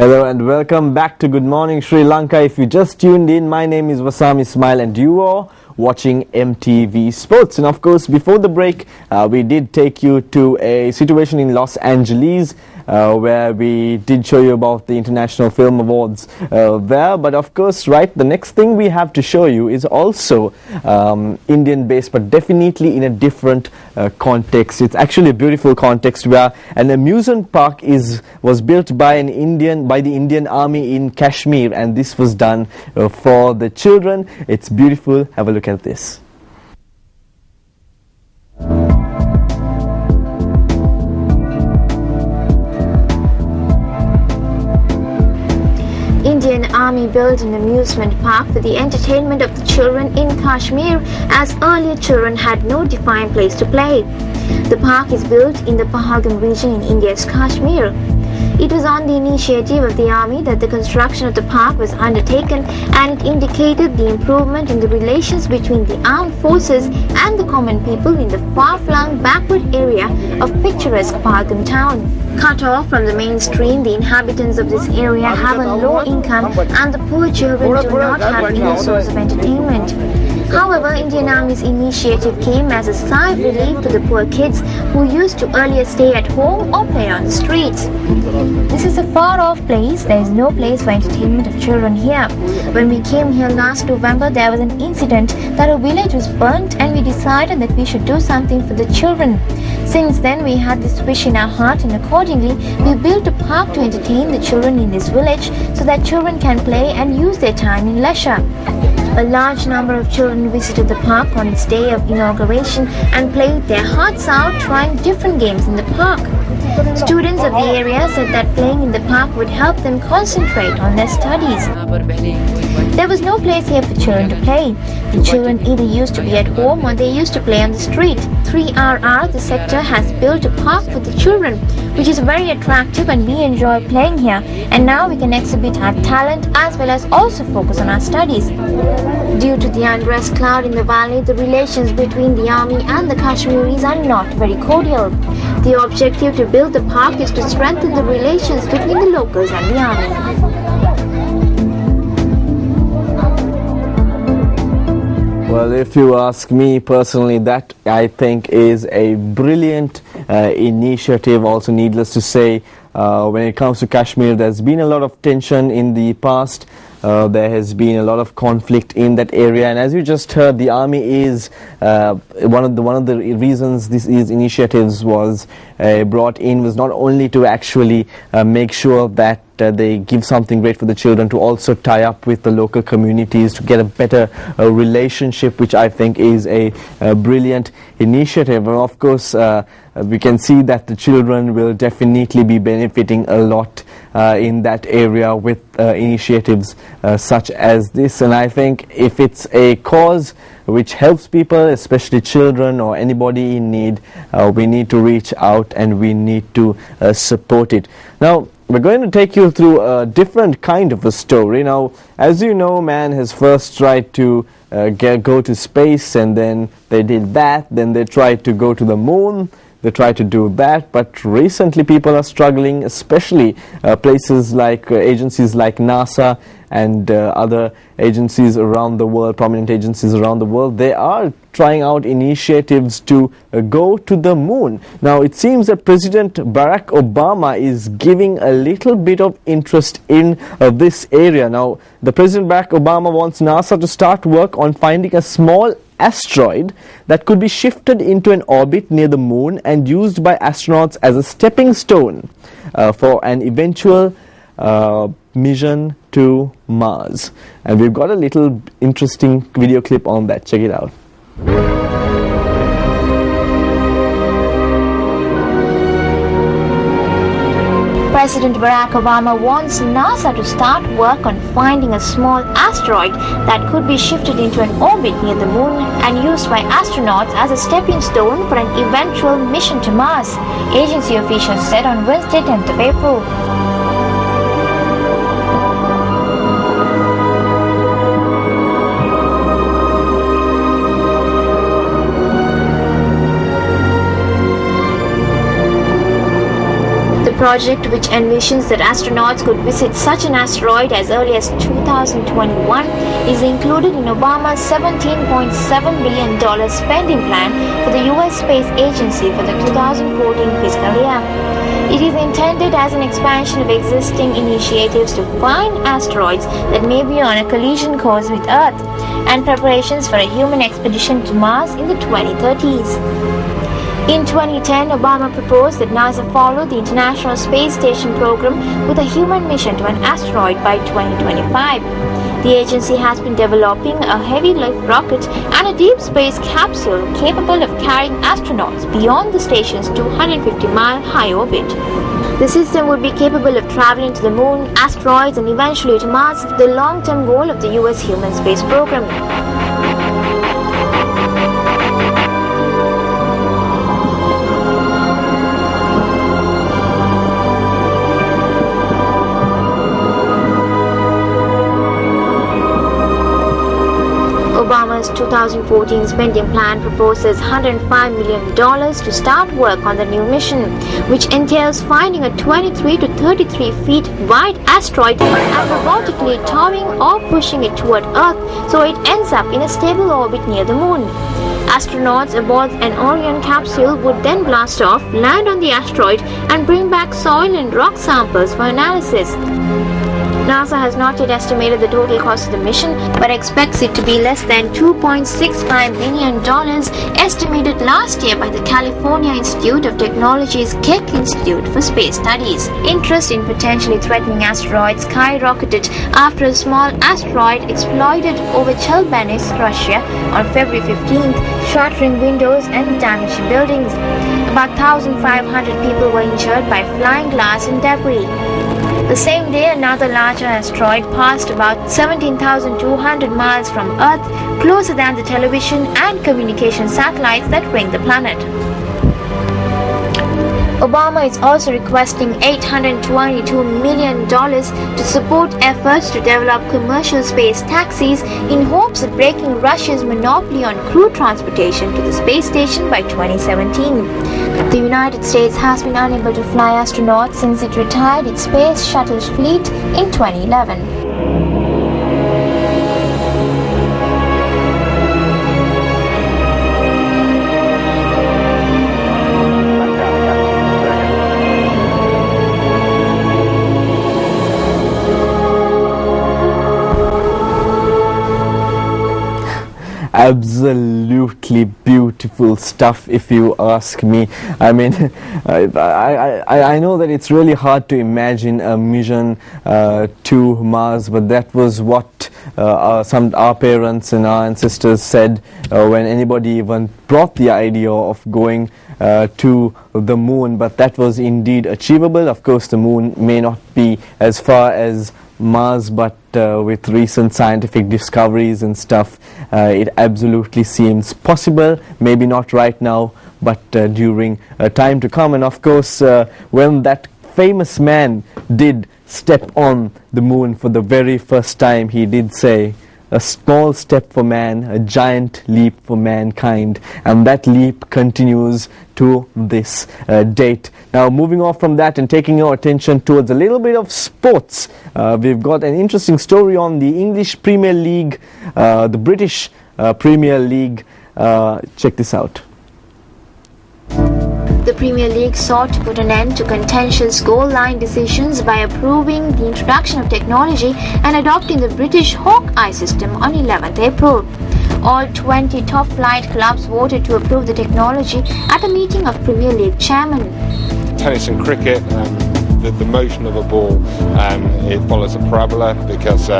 Hello and welcome back to Good Morning Sri Lanka. If you just tuned in, my name is Wasam Ismail and you are watching MTV Sports. And of course, before the break, we did take you to a situation in Los Angeles where we did show you about the International Film Awards there. But of course, right, the next thing we have to show you is also Indian based, but definitely in a different context. It's actually a beautiful context where an amusement park was built by the Indian Army in Kashmir, and this was done for the children. It's beautiful. Have a look at this. Indian Army built an amusement park for the entertainment of the children in Kashmir, as earlier children had no defined place to play. The park is built in the Pahalgam region in India's Kashmir. It was on the initiative of the army that the construction of the park was undertaken, and it indicated the improvement in the relations between the armed forces and the common people in the far-flung backward area of picturesque Pahalgam town. Cut off from the mainstream, the inhabitants of this area have a low income and the poor children do not have any source of entertainment. However, Indian Army's initiative came as a sigh of relief to the poor kids who used to earlier stay at home or play on the streets. This is a far-off place. There is no place for entertainment of children here. When we came here last November, there was an incident that a village was burnt, and we decided that we should do something for the children. Since then, we had this wish in our heart, and accordingly, we built a park to entertain the children in this village so that children can play and use their time in leisure. A large number of children visited the park on its day of inauguration and played their hearts out trying different games in the park. Students of the area said that playing in the park would help them concentrate on their studies. There was no place here for children to play. The children either used to be at home or they used to play on the street. 3RR, the sector, has built a park for the children, which is very attractive, and we enjoy playing here. And now we can exhibit our talent as well as also focus on our studies. Due to the unrest cloud in the valley, the relations between the army and the Kashmiris are not very cordial. The objective to build the park is to strengthen the relations between the locals and the army. Well, if you ask me personally, that I think is a brilliant initiative. Also, needless to say, when it comes to Kashmir, there's been a lot of tension in the past. There has been a lot of conflict in that area, and as you just heard, the army is one of the reasons these initiatives was brought in was not only to actually make sure that they give something great for the children, to also tie up with the local communities to get a better relationship, which I think is a brilliant initiative. And of course, we can see that the children will definitely be benefiting a lot in that area with initiatives such as this. And I think if it's a cause which helps people, especially children or anybody in need, we need to reach out and we need to support it. Now, we're going to take you through a different kind of a story. Now, as you know, man has first tried to go to space, and then they did that, then they tried to go to the moon. They try to do that, but recently people are struggling, especially places like agencies like NASA and other agencies around the world, prominent agencies around the world. They are trying out initiatives to go to the moon. Now, it seems that President Barack Obama is giving a little bit of interest in this area. Now, the President Barack Obama wants NASA to start work on finding a small asteroid that could be shifted into an orbit near the moon and used by astronauts as a stepping stone for an eventual mission to Mars. And we've got a little interesting video clip on that. Check it out. President Barack Obama wants NASA to start work on finding a small asteroid that could be shifted into an orbit near the moon and used by astronauts as a stepping stone for an eventual mission to Mars, agency officials said on Wednesday, 10th of April. project, which envisions that astronauts could visit such an asteroid as early as 2021, is included in Obama's $17.7 billion spending plan for the U.S. Space Agency for the 2014 fiscal year. It is intended as an expansion of existing initiatives to find asteroids that may be on a collision course with Earth, and preparations for a human expedition to Mars in the 2030s. In 2010, Obama proposed that NASA follow the International Space Station program with a human mission to an asteroid by 2025. The agency has been developing a heavy-lift rocket and a deep space capsule capable of carrying astronauts beyond the station's 250-mile high orbit. The system would be capable of traveling to the Moon, asteroids, and eventually to Mars, the long-term goal of the U.S. human space program. Obama's 2014 spending plan proposes $105 million to start work on the new mission, which entails finding a 23 to 33 feet wide asteroid and robotically towing or pushing it toward Earth so it ends up in a stable orbit near the Moon. Astronauts aboard an Orion capsule would then blast off, land on the asteroid, and bring back soil and rock samples for analysis. NASA has not yet estimated the total cost of the mission, but expects it to be less than $2.65 billion, estimated last year by the California Institute of Technology's Keck Institute for Space Studies. Interest in potentially threatening asteroids skyrocketed after a small asteroid exploded over Chelyabinsk, Russia on February 15th, shattering windows and damaging buildings. About 1,500 people were injured by flying glass and debris. The same day, another larger asteroid passed about 17,200 miles from Earth, closer than the television and communication satellites that ring the planet. Obama is also requesting $822 million to support efforts to develop commercial space taxis in hopes of breaking Russia's monopoly on crew transportation to the space station by 2017. The United States has been unable to fly astronauts since it retired its space shuttle fleet in 2011. Absolutely beautiful stuff, if you ask me. I mean, I know that it's really hard to imagine a mission to Mars, but that was what our parents and our ancestors said when anybody even brought the idea of going to the Moon. But that was indeed achievable. Of course, the Moon may not be as far as Mars, but with recent scientific discoveries and stuff, it absolutely seems possible. Maybe not right now, but during time to come. And of course, when that famous man did step on the Moon for the very first time, he did say, "A small step for man, a giant leap for mankind," and that leap continues to this date. Now, moving off from that and taking your attention towards a little bit of sports, we've got an interesting story on the English Premier League, the British Premier League. Check this out. The Premier League sought to put an end to contentious goal line decisions by approving the introduction of technology and adopting the British Hawkeye system on 11th April. All 20 top-flight clubs voted to approve the technology at a meeting of Premier League chairmen. Tennis and cricket, the motion of a ball, it follows a parabola because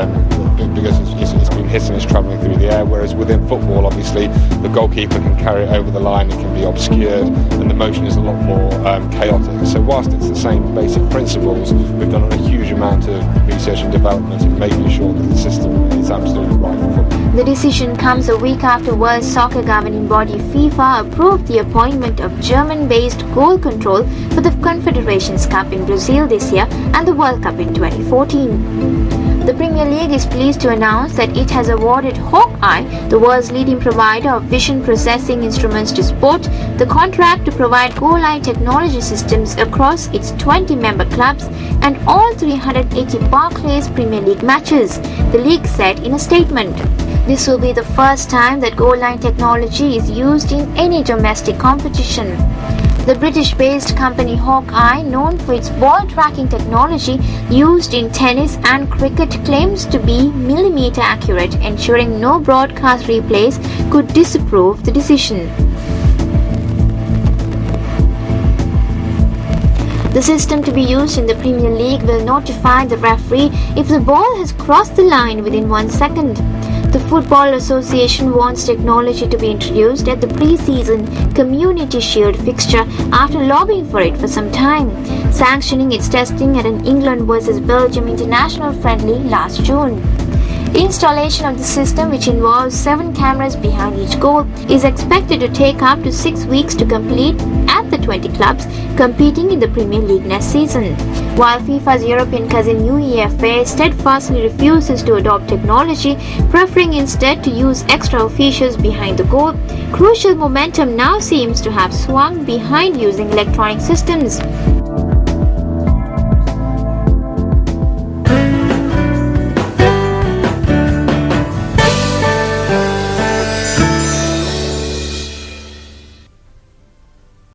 it's been hit and it's travelling through the air, whereas within football, obviously, the goalkeeper can carry it over the line, it can be obscured, and the motion is a lot more chaotic. So whilst it's the same basic principles, we've done a huge amount of research and development in making sure that the system is absolutely right for football. The decision comes a week after World Soccer governing body FIFA approved the appointment of German-based goal control for the Confederations Cup in Brazil this year and the World Cup in 2014. The Premier League is pleased to announce that it has awarded Hawkeye, the world's leading provider of vision processing instruments to sport, the contract to provide goal line technology systems across its 20 member clubs and all 380 Barclays Premier League matches, the league said in a statement. This will be the first time that goal line technology is used in any domestic competition. The British-based company Hawkeye, known for its ball tracking technology used in tennis and cricket, claims to be millimeter accurate, ensuring no broadcast replays could disprove the decision. The system to be used in the Premier League will notify the referee if the ball has crossed the line within 1 second. The Football Association wants technology to be introduced at the pre-season Community Shield fixture after lobbying for it for some time, sanctioning its testing at an England vs Belgium international friendly last June. Installation of the system, which involves 7 cameras behind each goal, is expected to take up to 6 weeks to complete at the 20 clubs competing in the Premier League next season. While FIFA's European cousin UEFA steadfastly refuses to adopt technology, preferring instead to use extra officials behind the goal, crucial momentum now seems to have swung behind using electronic systems.